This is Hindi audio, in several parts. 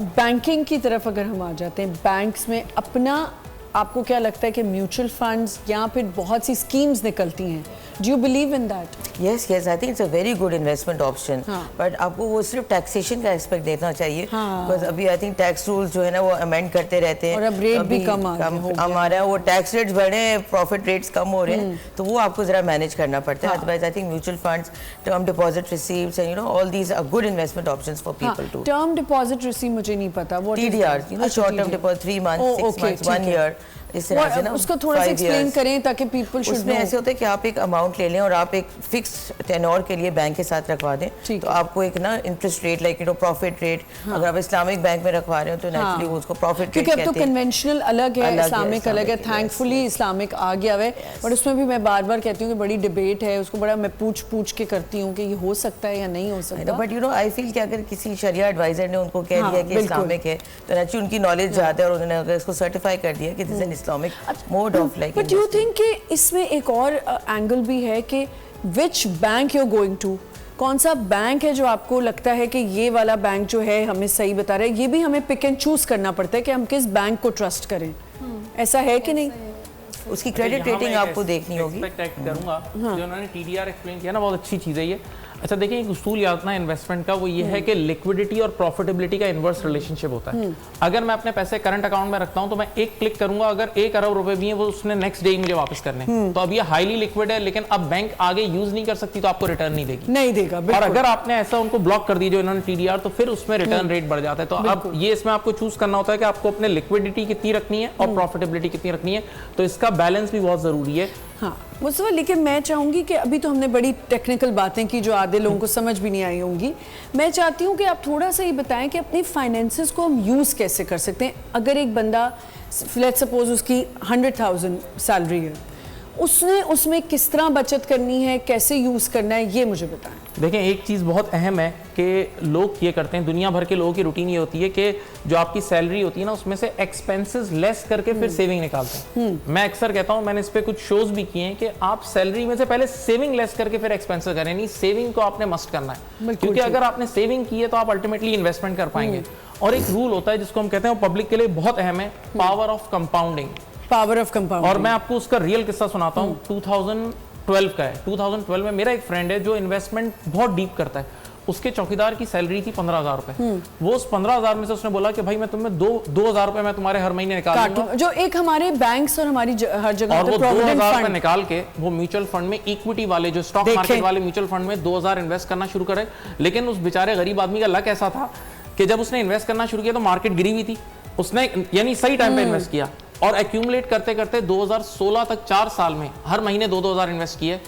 बैंकिंग की तरफ अगर हम आ जाते हैं, बैंक्स में अपना, आपको क्या लगता है कि म्यूचुअल फंड्स या फिर बहुत सी स्कीम्स निकलती हैं, do you believe in that? Yes yes, I think it's a very good investment option, but आपको वो सिर्फ टैक्सेशन का एस्पेक्ट देखना चाहिए, बिकॉज अभी आई थिंक टैक्स रूल्स जो है ना वो अमेंड करते रहते हैं और अब रेट भी कम आ रहा है, वो टैक्स रेट्स बढ़े हैं, प्रॉफिट रेट्स कम हो रहे हैं, तो वो आपको जरा मैनेज करना पड़ता है। Otherwise I think mutual funds, term deposit receives and you know all these are good investment options for people too. Term deposit receive मुझे नहीं पता, वो TDR, you know short term deposit 3 months 6 months 1 year, इस तरह से ना उसको थोड़ा सा एक्सप्लेन करें ताकि पीपल शुड नो। उसमें ऐसे होता है कि आप एक अमाउंट ले लें और आप एक फिक्स टेन्योर के लिए बैंक के साथ रखवा दें, तो आपको एक ना interest rate like you no profit rate, अगर आप इस्लामिक बैंक में रखवा रहे हो तो नेचुरली उसको प्रॉफिट रेट कहते हैं। क्योंकि अब तो कन्वेंशनल अलग है, इस्लामिक अलग है, थैंकफुली इस्लामिक आ गया है, बट उसमें भी मैं बार बार कहती हूँ कि बड़ी डिबेट है, उसको बड़ा मैं पूछ के करती हूँ कि ये हो सकता है या नहीं हो सकता। But you know I feel कि अगर किसी शरिया एडवाइजर ने उनको कह दिया कि इस्लामिक है तो नेचुरली उनकी नॉलेज ज़्यादा है और उन्होंने अगर इसको सर्टिफाई कर दिया कि this is an Islamic mode of like. But you think कि इसमें एक और एंगल भी है कि which bank you are going to, कौन सा बैंक है जो आपको लगता है कि ये वाला बैंक जो है हमें सही बता रहा है, ये भी हमें पिक एंड चूज करना पड़ता है कि हम किस बैंक को ट्रस्ट करें, ऐसा है कि नहीं? उसकी क्रेडिट रेटिंग आपको देखनी होगी। एक्सपेक्ट करूंगा जो उन्होंने टीडीआर एक्सप्लेन किया ना, बहुत अच्छी चीज़ है ये। अच्छा देखिए, एक उसूल याद ना इन्वेस्टमेंट का, वो ये है कि लिक्विडिटी और प्रॉफिटेबिलिटी का इन्वर्स रिलेशनशिप होता है। अगर मैं अपने पैसे करंट अकाउंट में रखता हूं तो मैं एक क्लिक करूंगा, अगर 1 अरब रुपए भी है वो उसने नेक्स्ट डे मुझे वापस करने, तो अब ये हाईली लिक्विड है, लेकिन अब बैंक आगे यूज नहीं कर सकती तो आपको रिटर्न नहीं देगी, नहीं देगा। और अगर आपने ऐसा उनको ब्लॉक कर दी जो इन्होंने टीडीआर, तो फिर उसमें रिटर्न रेट बढ़ जाता है। तो अब ये इसमें आपको चूज करना होता है कि आपको अपने लिक्विडिटी कितनी रखनी है और प्रॉफिटेबिलिटी कितनी रखनी है, तो इसका बैलेंस भी बहुत जरूरी है। हाँ मुस्तफा, लेकिन मैं चाहूँगी कि अभी तो हमने बड़ी टेक्निकल बातें की जो आधे लोगों को समझ भी नहीं आई होंगी, मैं चाहती हूँ कि आप थोड़ा सा ये बताएं कि अपनी फाइनेंसेस को हम यूज़ कैसे कर सकते हैं। अगर एक बंदा लेट्स सपोज उसकी 100,000 सैलरी है, उसने उसमें किस तरह बचत करनी है, कैसे यूज़ करना है, ये मुझे बताएं। देखें, एक चीज़ बहुत अहम है कि लोग ये करते हैं, दुनिया भर के लोगों की रूटीन ये होती है कि जो आपकी सैलरी होती है ना उसमें से एक्सपेंसेस लेस करके फिर सेविंग निकालते हैं। मैं अक्सर कहता हूं, मैंने इस पे कुछ शोज भी किए हैं कि आप सैलरी में से पहले सेविंग लेस करके फिर एक्सपेंसेस करें, नहीं सेविंग को आपने मस्ट करना है, क्योंकि अगर आपने सेविंग की है तो आप अल्टीमेटली इन्वेस्टमेंट कर पाएंगे। और एक रूल होता है जिसको हम कहते हैं, वो पब्लिक के लिए बहुत अहम है, power of compounding. Power of compounding. और मैं आपको उसका रियल किस्सा सुनाता हूँ, 2012 का है। 2012 में मेरा एक फ्रेंड है जो इन्वेस्टमेंट बहुत डीप करता है, उसके चौकीदार की सैलरी थी 15,000 रुपए। वो उस 15,000 में से उसने बोला कि भाई मैं तुम्हें 2,000 रुपए मैं तुम्हारे हर महीने निकाल दूंगा, जो एक हमारे बैंक्स और हमारी हर जगह, और वो 2,000 रुपए निकाल के वो म्यूचुअल फंड में, इक्विटी वाले जो स्टॉक मार्केट वाले म्यूचुअल फंड में 2,000 इन्वेस्ट करना शुरू करे। लेकिन उस बेचारे गरीब आदमी का लक ऐसा था कि जब उसने इन्वेस्ट करना शुरू किया तो मार्केट गिरी हुई थी, उसने यानी सही टाइम पे इन्वेस्ट किया और एक्यूमुलेट करते करते 2016 तक 4 साल में हर महीने 2,000 इन्वेस्ट किए।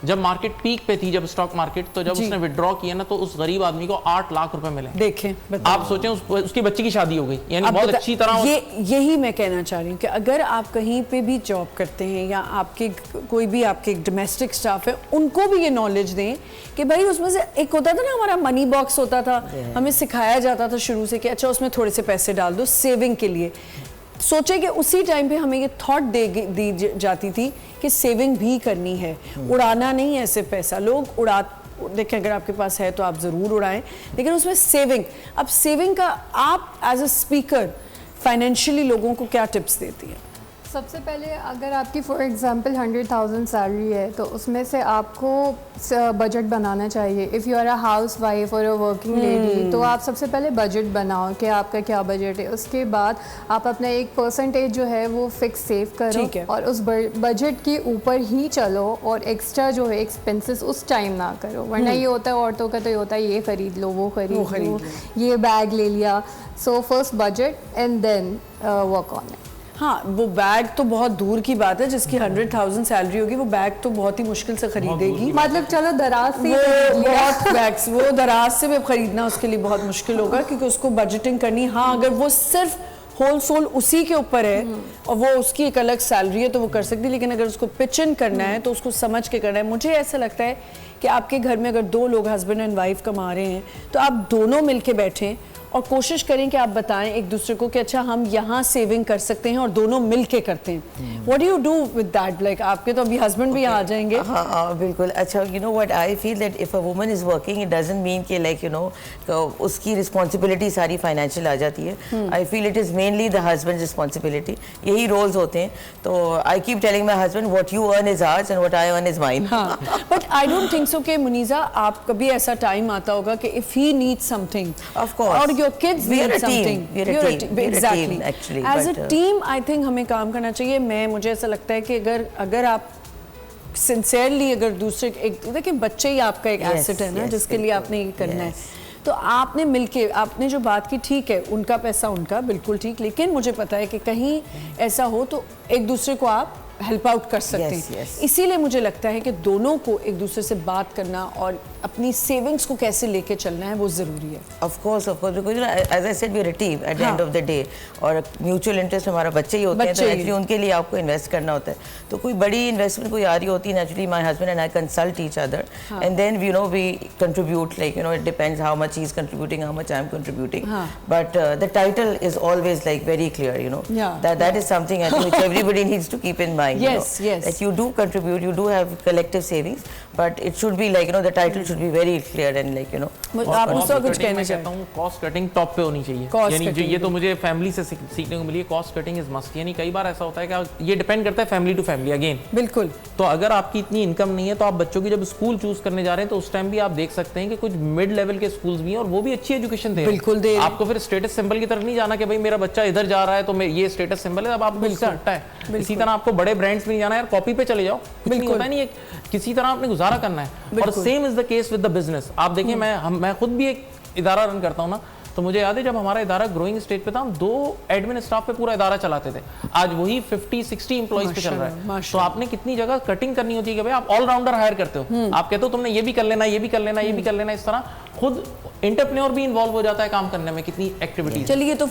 जब मार्केट पीक पे थी, जब स्टॉक मार्केट, तो जब उसने विड्रॉ किया ना तो उस गरीब आदमी को 8 लाख रुपए मिले। देखें, आप सोचें, उसकी बच्ची की शादी हो गई, यानी बहुत अच्छी तरह। यही मैं कहना चाह रही हूँ कि अगर आप कहीं पे भी जॉब करते हैं या आपके कोई भी आपके डोमेस्टिक स्टाफ है, उनको भी ये नॉलेज दें कि भाई उसमें से एक होता था ना, हमारा मनी बॉक्स होता था, हमें सिखाया जाता था शुरू से कि अच्छा उसमें थोड़े से पैसे डाल दो सेविंग के लिए। सोचे कि उसी टाइम पे हमें ये थॉट दी जाती थी कि सेविंग भी करनी है, उड़ाना नहीं है ऐसे पैसा। लोग देखें, अगर आपके पास है तो आप ज़रूर उड़ाएं, लेकिन उसमें सेविंग, अब सेविंग का आप एज अ स्पीकर फाइनेंशियली लोगों को क्या टिप्स देती है? सबसे पहले अगर आपकी फॉर एग्जांपल 100,000 सैलरी है तो उसमें से आपको बजट बनाना चाहिए। If you are a housewife और अ वर्किंग लेडी, तो आप सबसे पहले बजट बनाओ कि आपका क्या बजट है। उसके बाद आप अपना एक परसेंटेज जो है वो फिक्स सेव करो और उस बजट के ऊपर ही चलो, और एक्स्ट्रा जो है एक्सपेंसेस उस टाइम ना करो, वरना ये होता है औरतों का, तो ये होता है ये खरीद लो, वो खरीद लो, ये बैग ले लिया। So first budget and then work on it. हाँ, वो बैग तो बहुत दूर की बात है, जिसकी 100,000 सैलरी होगी वो बैग तो बहुत ही मुश्किल से खरीदेगी। मतलब चलो दराज से बहुत बैग्स, वो दराज से भी खरीदना उसके लिए बहुत मुश्किल होगा, क्योंकि उसको बजटिंग करनी। हाँ, अगर वो सिर्फ होल सोल उसी के ऊपर है और वो उसकी एक अलग सैलरी है तो वो कर सकती है, लेकिन अगर उसको पिच इन करना है तो उसको समझ के करना है। मुझे ऐसा लगता है कि आपके घर में अगर 2 लोग हस्बैंड एंड वाइफ कमा रहे हैं तो आप दोनों मिलके बैठें और कोशिश करें कि आप बताएं एक दूसरे को कि अच्छा हम यहाँ सेविंग कर सकते हैं और दोनों मिल के करते हैं। What do you do with that? Like आपके तो अभी हस्बैंड भी आ जाएंगे। हाँ बिल्कुल। अच्छा, you know what I feel that if a woman is working, it doesn't mean कि लाइक यू नो उसकी रिस्पॉन्सिबिलिटी सारी फाइनेंशियल आ जाती है। I feel it is mainly the husband responsibility, यही रोल्स होते हैं। तो I keep telling my husband what you earn is ours and what I earn is mine. But I don't think so कि मुनीज़ा आप कभी ऐसा टाइम आता होगा कि if he needs something Of course. और your kids We are need a team. Something, We are a team. We are a team, actually, as but, a team I think हमें काम करना चाहिए। मुझे ऐसा लगता है कि अगर आप सिंसियरली अगर दूसरे एक देखिए बच्चे ही आपका एक Yes, एसेट है ना, yes, जिसके लिए बिल्कुल, आपने ये करना yes. है। तो आपने मिलके आपने जो बात की, ठीक है उनका पैसा उनका, बिल्कुल ठीक, लेकिन मुझे पता है कि कहीं ऐसा हो तो एक दूसरे को आप हेल्प आउट कर सकते Yes, हैं। yes. इसीलिए मुझे लगता है कि दोनों को एक दूसरे से बात करना और अपनी सेविंग्स को कैसे लेके चलना है वो ज़रूरी है। Of course, because you know, as I said, we are a team at the end of the day, और म्यूचुअल इंटरेस्ट हमारा बच्चे ही होते हैं, तो एक्चुअली उनके लिए आपको इन्वेस्ट करना होता है। तो कोई बड़ी इन्वेस्टमेंट कोई आ रही होती है, naturally my husband and I consult each other and then you know we contribute, like you know it depends how much he is contributing, how much I am contributing, but the title is always like very clear, you know that is something I think which everybody needs to keep in mind. Yes, you know, yes. that you do contribute, you do have collective savings, but it should be like you know the title should be very clear and like you know. आप उसका कुछ कहना मैं चाहें? कहता हूँ कॉस्ट कटिंग टॉप पे होनी चाहिए। Cost यानी जो cutting, ये तो मुझे फैमिली से सीखने को मिली है, कॉस्ट कटिंग इज मस्ट। यानी कई बार ऐसा होता है कि ये डिपेंड करता है फैमिली टू फैमिली अगेन। बिल्कुल। तो अगर आपकी इतनी इनकम नहीं है तो आप बच्चों की जब स्कूल चूज करने जा रहे हैं तो उस टाइम भी आप देख सकते हैं कि कुछ मिड लेवल के स्कूल्स भी हैं और वो भी अच्छी एजुकेशन दे रहे हैं। बिल्कुल दे रहे हैं। आपको फिर स्टेटस सिंबल की तरफ नहीं जाना कि भाई मेरा बच्चा इधर जा रहा है तो ये स्टेटस सिंबल है, अब आपको इससे हटता है। इसी तरह आपको बड़े ब्रांड्स में नहीं जाना है, यार कॉपी पे चले जाओ, कुछ नहीं होता, नहीं किसी तरह आपने गुजारा करना है। और same is the case with the business. आप देखिए मैं खुद भी एक इदारा रन करता हूँ ना, तो मुझे याद है जब हमारा इदारा ग्रोइंग स्टेज पे था, हम 2 एडमिन स्टाफ पे पूरा इदारा चलाते थे। आज वही 50-60 एम्प्लॉइज पे चल रहा है। तो आपने कितनी जगह कटिंग करनी होती है कि भाई आप ऑलराउंडर हायर करते हो, आप कहते हो तुमने ये भी कर लेना, ये भी कर लेना, ये भी कर लेना। इस तरह खुद एंटरप्रेन्योर भी इन्वॉल्व हो जाता है काम करने में, कितनी एक्टिविटीज। चलिए तो